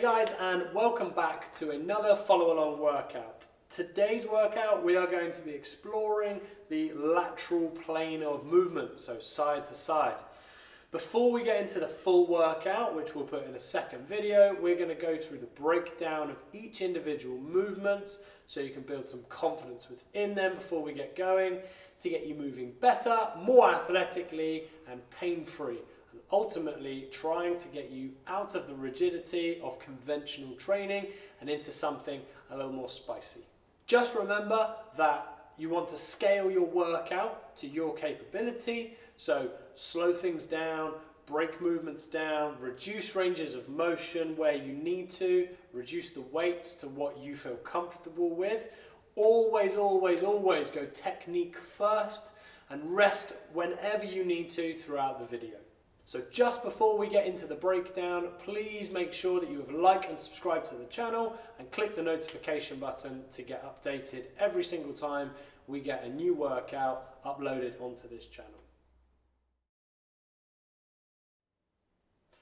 guys, and welcome back to another follow-along workout. Today's workout we are going to be exploring the lateral plane of movement, so side to side. Before we get into the full workout, which we'll put in a second video, we're going to go through the breakdown of each individual movement so you can build some confidence within them before we get going to get you moving better, more athletically and pain-free. Ultimately trying to get you out of the rigidity of conventional training and into something a little more spicy. Just remember that you want to scale your workout to your capability, so slow things down, break movements down, reduce ranges of motion where you need to, reduce the weights to what you feel comfortable with. Always, always, always go technique first and rest whenever you need to throughout the video. So just before we get into the breakdown, please make sure that you have liked and subscribed to the channel and click the notification button to get updated every single time we get a new workout uploaded onto this channel.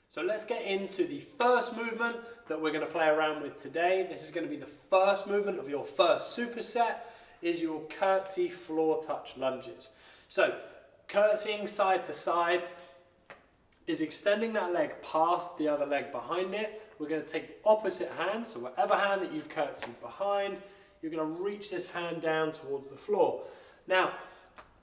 So let's get into the first movement that we're going to play around with today. This is going to be the first movement of your first superset, is your curtsy floor touch lunges. So curtsying side to side is extending that leg past the other leg behind it. We're going to take the opposite hand, so whatever hand that you've curtsied behind, you're going to reach this hand down towards the floor. Now,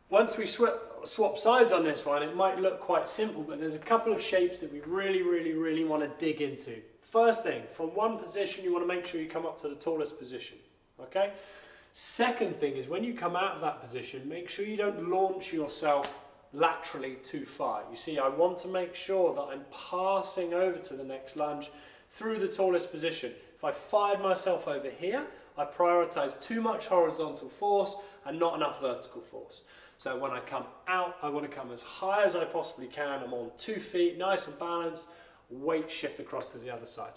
once we swap sides on this one, it might look quite simple, but there's a couple of shapes that we really want to dig into. First thing, from one position, you want to make sure you come up to the tallest position, okay? Second thing is when you come out of that position, make sure you don't launch yourself laterally too far. You see, I want to make sure that I'm passing over to the next lunge through the tallest position. If I fired myself over here, I prioritize too much horizontal force and not enough vertical force. So when I come out, I want to come as high as I possibly can. I'm on 2 feet, nice and balanced, weight shift across to the other side.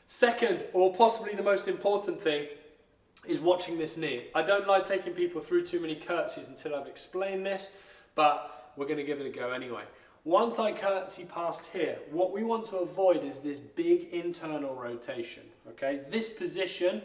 Second, or possibly the most important thing, is watching this knee. I don't like taking people through too many curtsies until I've explained this, but we're going to give it a go anyway. Once I curtsy past here, what we want to avoid is this big internal rotation, okay? This position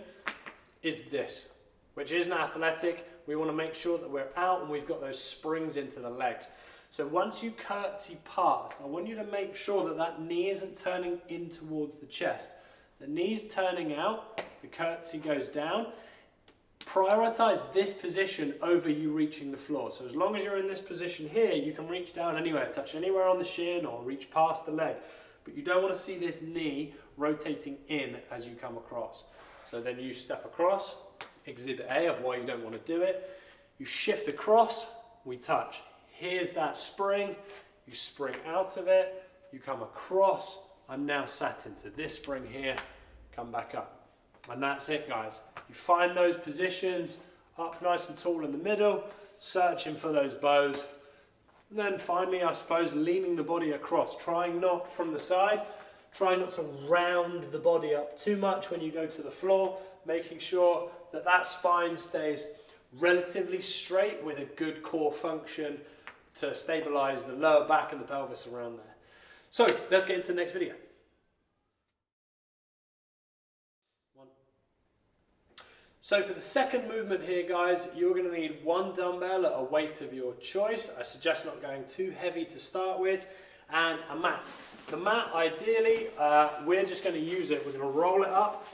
is this, which isn't athletic. We want to make sure that we're out and we've got those springs into the legs. So once you curtsy past, I want you to make sure that that knee isn't turning in towards the chest. The knee's turning out, the curtsy goes down. Prioritize this position over you reaching the floor. So as long as you're in this position here, you can reach down anywhere, touch anywhere on the shin or reach past the leg. But you don't want to see this knee rotating in as you come across. So then you step across, exhibit A of why you don't want to do it. You shift across, we touch. Here's that spring, you spring out of it, you come across. I'm now sat into this spring here, come back up. And that's it, guys. You find those positions, up nice and tall in the middle, searching for those bows. And then finally, I suppose, leaning the body across, trying not from the side, trying not to round the body up too much when you go to the floor, making sure that that spine stays relatively straight with a good core function to stabilize the lower back and the pelvis around there. So let's get into the next video. So for the second movement here, guys, you're going to need one dumbbell at a weight of your choice. I suggest not going too heavy to start with, and a mat. The mat, ideally, we're just going to use it. We're going to roll it up,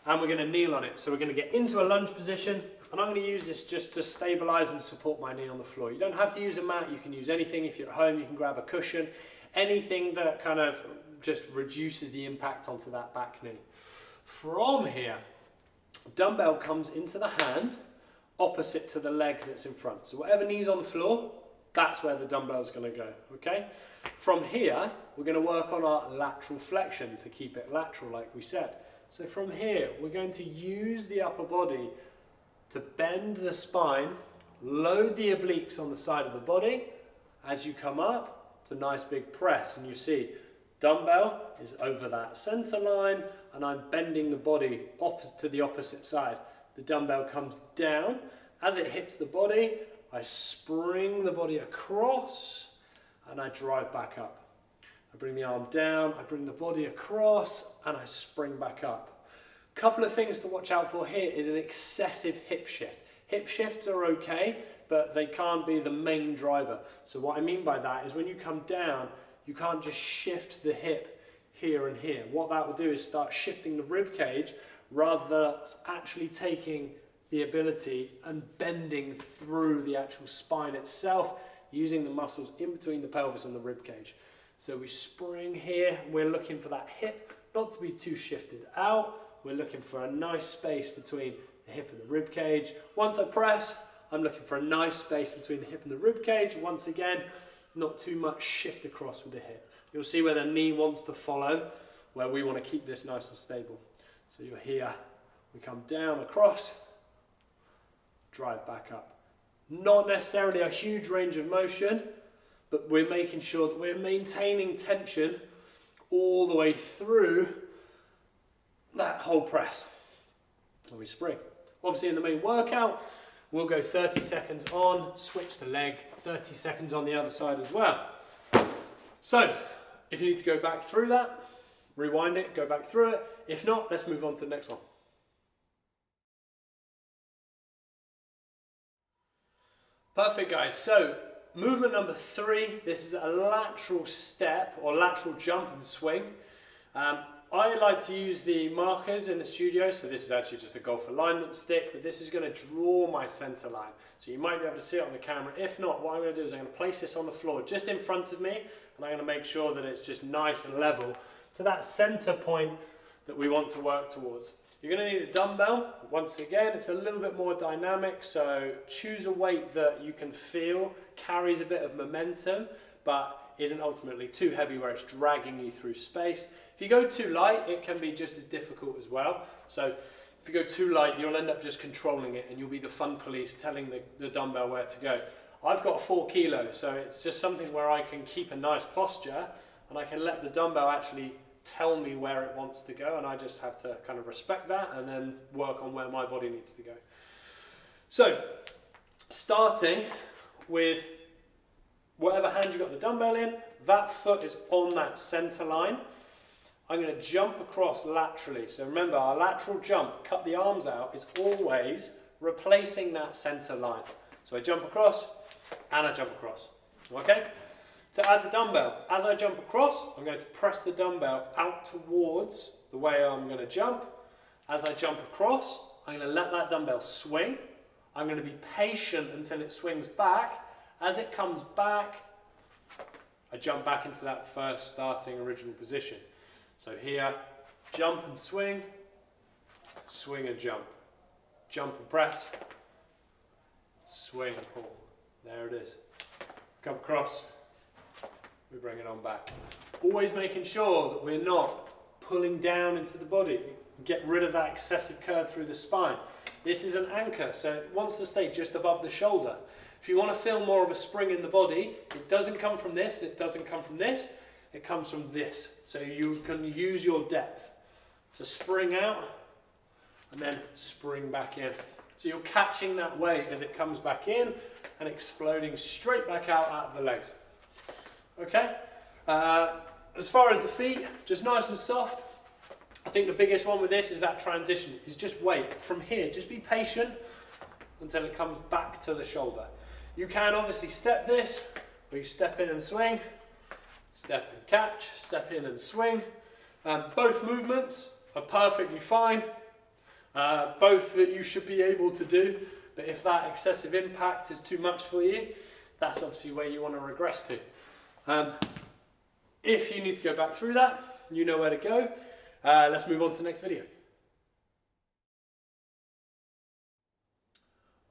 and we're going to kneel on it. So we're going to get into a lunge position, and I'm going to use this just to stabilize and support my knee on the floor. You don't have to use a mat. You can use anything. If you're at home, you can grab a cushion. Anything that kind of just reduces the impact onto that back knee. From here, dumbbell comes into the hand opposite to the leg that's in front. So whatever knee's on the floor, that's where the dumbbell's going to go, okay? From here, we're going to work on our lateral flexion to keep it lateral like we said. So from here, we're going to use the upper body to bend the spine, load the obliques on the side of the body. As you come up, it's a nice big press, and you see dumbbell is over that center line, and I'm bending the body to the opposite side. The dumbbell comes down. As it hits the body, I spring the body across and I drive back up. I bring the arm down, I bring the body across, and I spring back up. A couple of things to watch out for here is an excessive hip shift. Hip shifts are okay, but they can't be the main driver. So what I mean by that is when you come down, you can't just shift the hip here and here. What that will do is start shifting the rib cage rather than us actually taking the ability and bending through the actual spine itself, using the muscles in between the pelvis and the rib cage. So we spring here, we're looking for that hip not to be too shifted out. We're looking for a nice space between the hip and the rib cage. Once I press, I'm looking for a nice space between the hip and the rib cage. Once again, not too much shift across with the hip. You'll see where the knee wants to follow, where we want to keep this nice and stable. So you're here, we come down across, drive back up. Not necessarily a huge range of motion, but we're making sure that we're maintaining tension all the way through that whole press. And we spring. Obviously in the main workout, we'll go 30 seconds on, switch the leg, 30 seconds on the other side as well. So, if you need to go back through that, rewind it, go back through it. If not, let's move on to the next one. Perfect, guys. So, movement number 3, this is a lateral step or lateral jump and swing. I like to use the markers in the studio, so this is actually just a golf alignment stick, but this is going to draw my center line. So you might be able to see it on the camera. If not, what I'm going to do is I'm going to place this on the floor just in front of me, and I'm going to make sure that it's just nice and level to that center point that we want to work towards. You're going to need a dumbbell. Once again, it's a little bit more dynamic, so choose a weight that you can feel carries a bit of momentum, but isn't ultimately too heavy where it's dragging you through space. If you go too light, it can be just as difficult as well. So if you go too light, you'll end up just controlling it and you'll be the fun police telling the dumbbell where to go. I've got 4 kilos, so it's just something where I can keep a nice posture and I can let the dumbbell actually tell me where it wants to go, and I just have to kind of respect that and then work on where my body needs to go. So, starting with whatever hand you got the dumbbell in, that foot is on that center line. I'm going to jump across laterally. So remember, our lateral jump, cut the arms out, is always replacing that center line. So I jump across and I jump across. Okay? To add the dumbbell, as I jump across, I'm going to press the dumbbell out towards the way I'm going to jump. As I jump across, I'm going to let that dumbbell swing. I'm going to be patient until it swings back. As it comes back, I jump back into that first starting original position. So here, jump and swing and jump. Jump and press, swing and pull. There it is. Come across, we bring it on back. Always making sure that we're not pulling down into the body. Get rid of that excessive curve through the spine. This is an anchor, so it wants to stay just above the shoulder. If you want to feel more of a spring in the body, it doesn't come from this, it doesn't come from this, it comes from this. So you can use your depth to spring out and then spring back in. So you're catching that weight as it comes back in and exploding straight back out of the legs. Okay? As far as the feet, just nice and soft. I think the biggest one with this is that transition, is just wait. From here, just be patient until it comes back to the shoulder. You can obviously step this, or you step in and swing, step and catch, step in and swing. Both movements are perfectly fine, both that you should be able to do, but if that excessive impact is too much for you, that's obviously where you want to regress to. If you need to go back through that, you know where to go. Let's move on to the next video.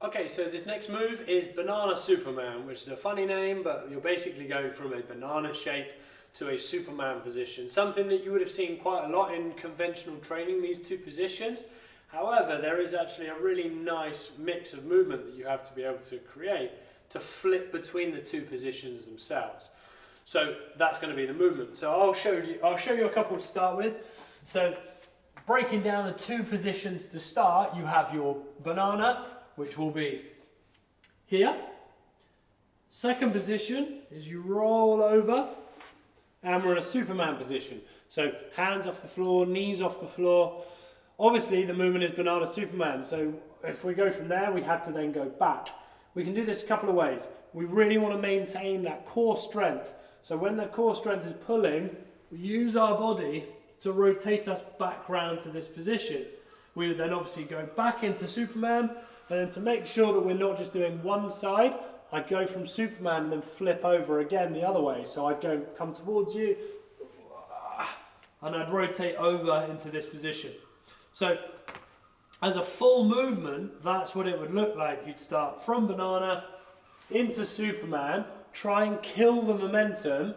Okay, so this next move is Banana Superman, which is a funny name, but you're basically going from a banana shape to a Superman position. Something that you would have seen quite a lot in conventional training, these two positions. However, there is actually a really nice mix of movement that you have to be able to create to flip between the two positions themselves. So that's going to be the movement. So I'll show you a couple to start with. So breaking down the two positions to start, you have your banana, which will be here. Second position is you roll over and we're in a Superman position. So hands off the floor, knees off the floor. Obviously the movement is banana Superman, so if we go from there, we have to then go back. We can do this a couple of ways. We really want to maintain that core strength. So when the core strength is pulling, we use our body to rotate us back round to this position. We would then obviously go back into Superman, and then to make sure that we're not just doing one side, I'd go from Superman and then flip over again the other way. So I'd come towards you, and I'd rotate over into this position. So as a full movement, that's what it would look like. You'd start from banana into Superman, try and kill the momentum,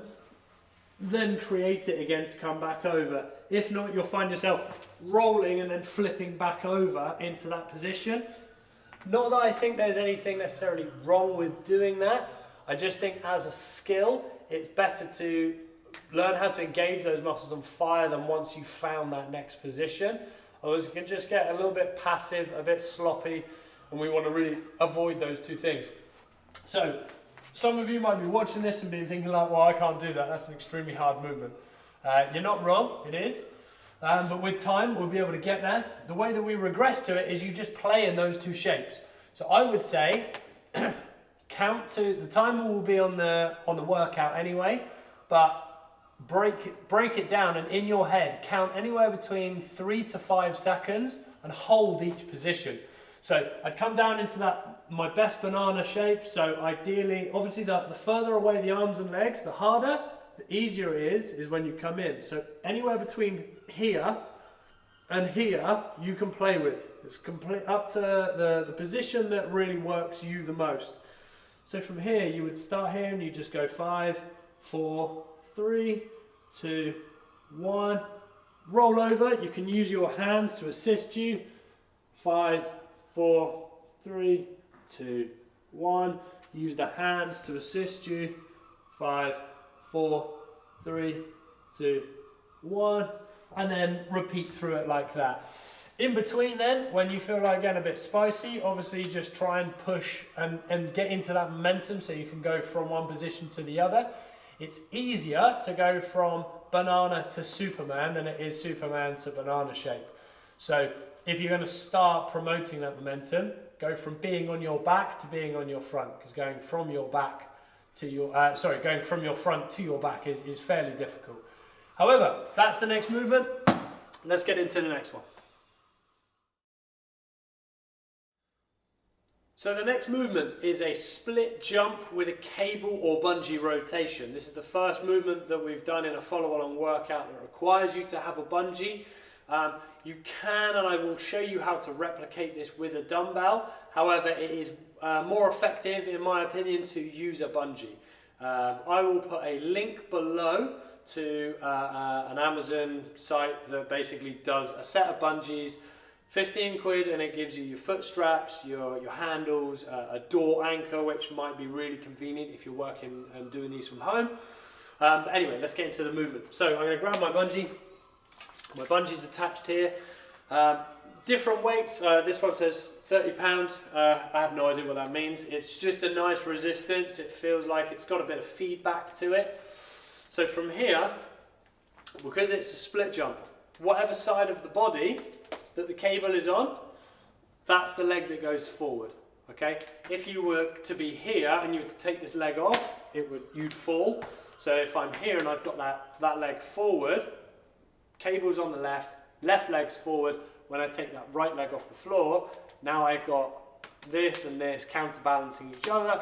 then create it again to come back over. If not, you'll find yourself rolling and then flipping back over into that position. Not that I think there's anything necessarily wrong with doing that. I just think as a skill, it's better to learn how to engage those muscles and fire them once you've found that next position. Otherwise you can just get a little bit passive, a bit sloppy, and we want to really avoid those two things. So some of you might be watching this and be thinking like, well, I can't do that. That's an extremely hard movement. You're not wrong, it is. But with time, we'll be able to get there. The way that we regress to it is you just play in those two shapes. So I would say, count to, the timer will be on the workout anyway, but break it down, and in your head, count anywhere between 3 to 5 seconds and hold each position. So I'd come down into that, my best banana shape. So ideally, obviously the further away the arms and legs, the harder, the easier it is when you come in. So anywhere between here and here, you can play with. It's complete up to the position that really works you the most. So from here, you would start here and you just go 5, 4, 3, 2, 1. Roll over. You can use your hands to assist you. 5, 4, 3, 2, 1. Use the hands to assist you. 5, 4, 3, 2, 1. And then repeat through it like that. In between then, when you feel like getting a bit spicy, obviously just try and push and get into that momentum so you can go from one position to the other. It's easier to go from banana to Superman than it is Superman to banana shape. So if you're going to start promoting that momentum, go from being on your back to being on your front, because going from your back to your, going from your front to your back is fairly difficult. However, that's the next movement. Let's get into the next one. So the next movement is a split jump with a cable or bungee rotation. This is the first movement that we've done in a follow-along workout that requires you to have a bungee. You can, and I will show you how to replicate this with a dumbbell. However, it is more effective, in my opinion, to use a bungee. I will put a link below to an Amazon site that basically does a set of bungees, 15 quid, and it gives you your foot straps, your handles, a door anchor, which might be really convenient if you're working and doing these from home. But anyway, let's get into the movement. So I'm going to grab my bungee. My bungee's attached here. Different weights. This one says 30 £. I have no idea what that means. It's just a nice resistance. It feels like it's got a bit of feedback to it. So from here, because it's a split jump, whatever side of the body that the cable is on, that's the leg that goes forward. Okay? If you were to be here and you were to take this leg off, you'd fall. So if I'm here and I've got that leg forward, cable's on the left leg's forward. When I take that right leg off the floor, now I've got this and this counterbalancing each other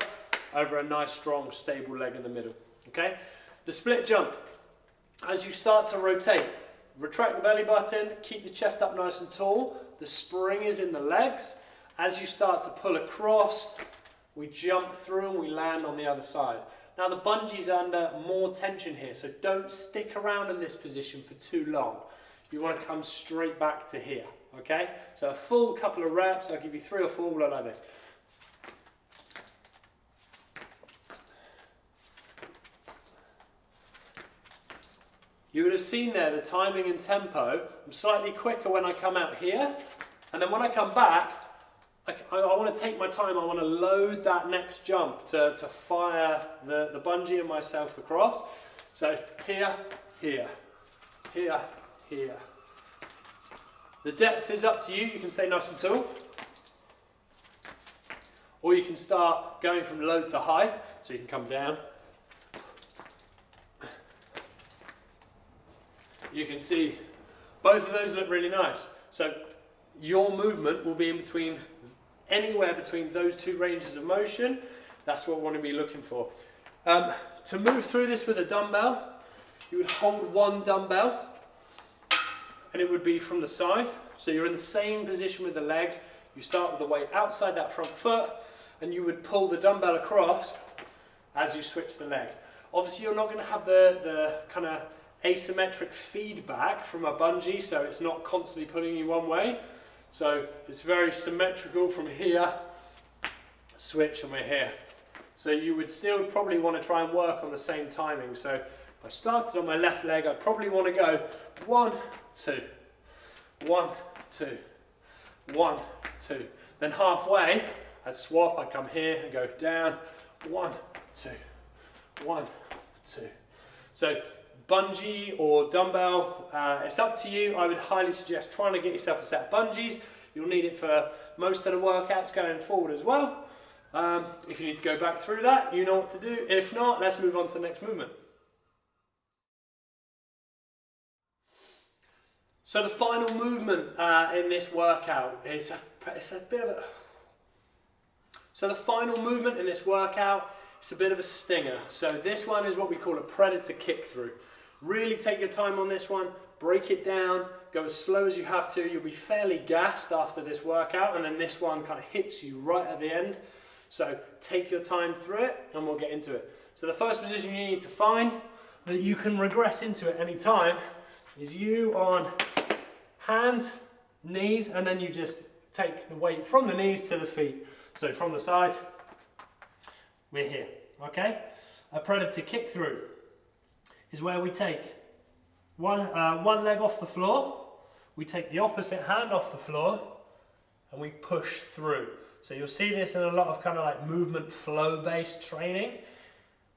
over a nice, strong, stable leg in the middle. Okay? The split jump. As you start to rotate, retract the belly button, keep the chest up nice and tall. The spring is in the legs. As you start to pull across, we jump through and we land on the other side. Now the bungee's under more tension here, so don't stick around in this position for too long. You want to come straight back to here, okay? So a full couple of reps, I'll give you 3 or 4, we'll go like this. You would have seen there the timing and tempo. I'm slightly quicker when I come out here, and then when I come back, I want to take my time. I want to load that next jump to fire the bungee and myself across. So here, here, here, here. The depth is up to you. You can stay nice and tall. Or you can start going from low to high. So you can come down. You can see both of those look really nice. So your movement will be in between, anywhere between those two ranges of motion. That's what we want to be looking for. To move through this with a dumbbell, you would hold one dumbbell and it would be from the side. So you're in the same position with the legs. You start with the weight outside that front foot and you would pull the dumbbell across as you switch the leg. Obviously you're not going to have the kind of asymmetric feedback from a bungee, so it's not constantly pulling you one way. So it's very symmetrical from here, switch, and we're here. So you would still probably want to try and work on the same timing. So if I started on my left leg, I'd probably want to go 1, 2, 1, 2, 1, 2. Then halfway, I'd swap, I'd come here and go down, 1, 2, 1, 2. So bungee or dumbbell, it's up to you. I would highly suggest trying to get yourself a set of bungees. You'll need it for most of the workouts going forward as well. If you need to go back through that, you know what to do. If not, let's move on to the next movement. So the final movement in this workout is it's a bit of a... So the final movement in this workout, it's a bit of a stinger. So this one is what we call a predator kick through. Really take your time on this one, break it down, go as slow as you have to. You'll be fairly gassed after this workout, and then this one kind of hits you right at the end. So take your time through it and we'll get into it. So the first position you need to find that you can regress into at any time is you on hands, knees, and then you just take the weight from the knees to the feet. So from the side, we're here, okay? A predator kick through is where we take one leg off the floor, we take the opposite hand off the floor, and we push through. So you'll see this in a lot of kind of like movement flow based training.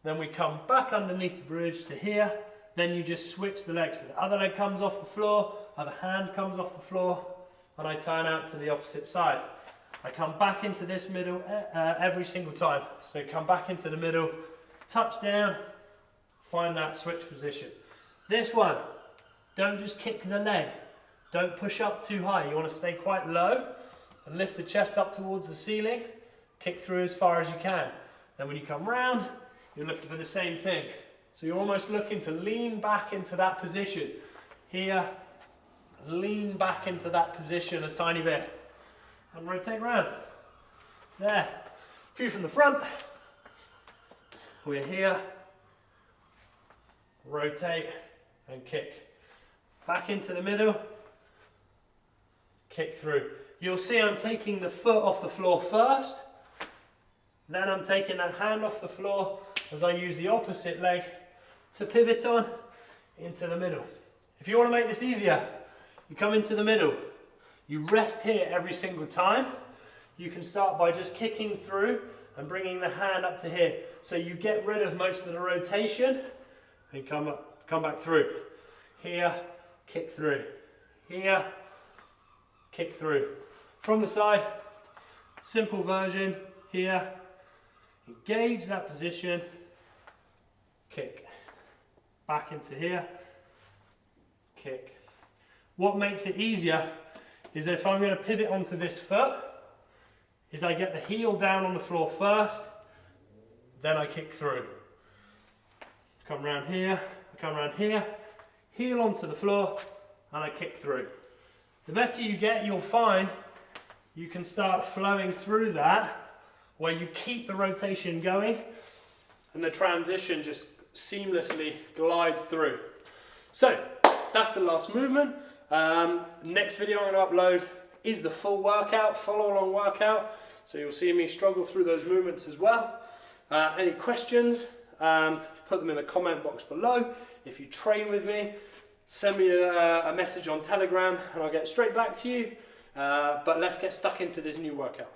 Then we come back underneath the bridge to here, then you just switch the legs. So the other leg comes off the floor, other hand comes off the floor, and I turn out to the opposite side. I come back into this middle every single time. So come back into the middle, touch down, find that switch position. This one, don't just kick the leg. Don't push up too high. You want to stay quite low and lift the chest up towards the ceiling. Kick through as far as you can. Then when you come round, you're looking for the same thing. So you're almost looking to lean back into that position. Here, lean back into that position a tiny bit. And rotate round. There. A few from the front. We're here. Rotate and kick. Back into the middle. Kick through. You'll see I'm taking the foot off the floor first. Then I'm taking that hand off the floor as I use the opposite leg to pivot on into the middle. If you want to make this easier, you come into the middle. You rest here every single time. You can start by just kicking through and bringing the hand up to here. So you get rid of most of the rotation and come back through. Here, kick through. Here, kick through. From the side, simple version, here, engage that position, kick. Back into here, kick. What makes it easier is if I'm going to pivot onto this foot, is I get the heel down on the floor first, then I kick through. Come around here, come around here, heel onto the floor, and I kick through. The better you get, you'll find you can start flowing through that, where you keep the rotation going, and the transition just seamlessly glides through. So, that's the last movement. Next video I'm going to upload is the full workout, follow along workout. So you'll see me struggle through those movements as well. Any questions, put them in the comment box below. If you train with me, send me a message on Telegram and I'll get straight back to you. But let's get stuck into this new workout.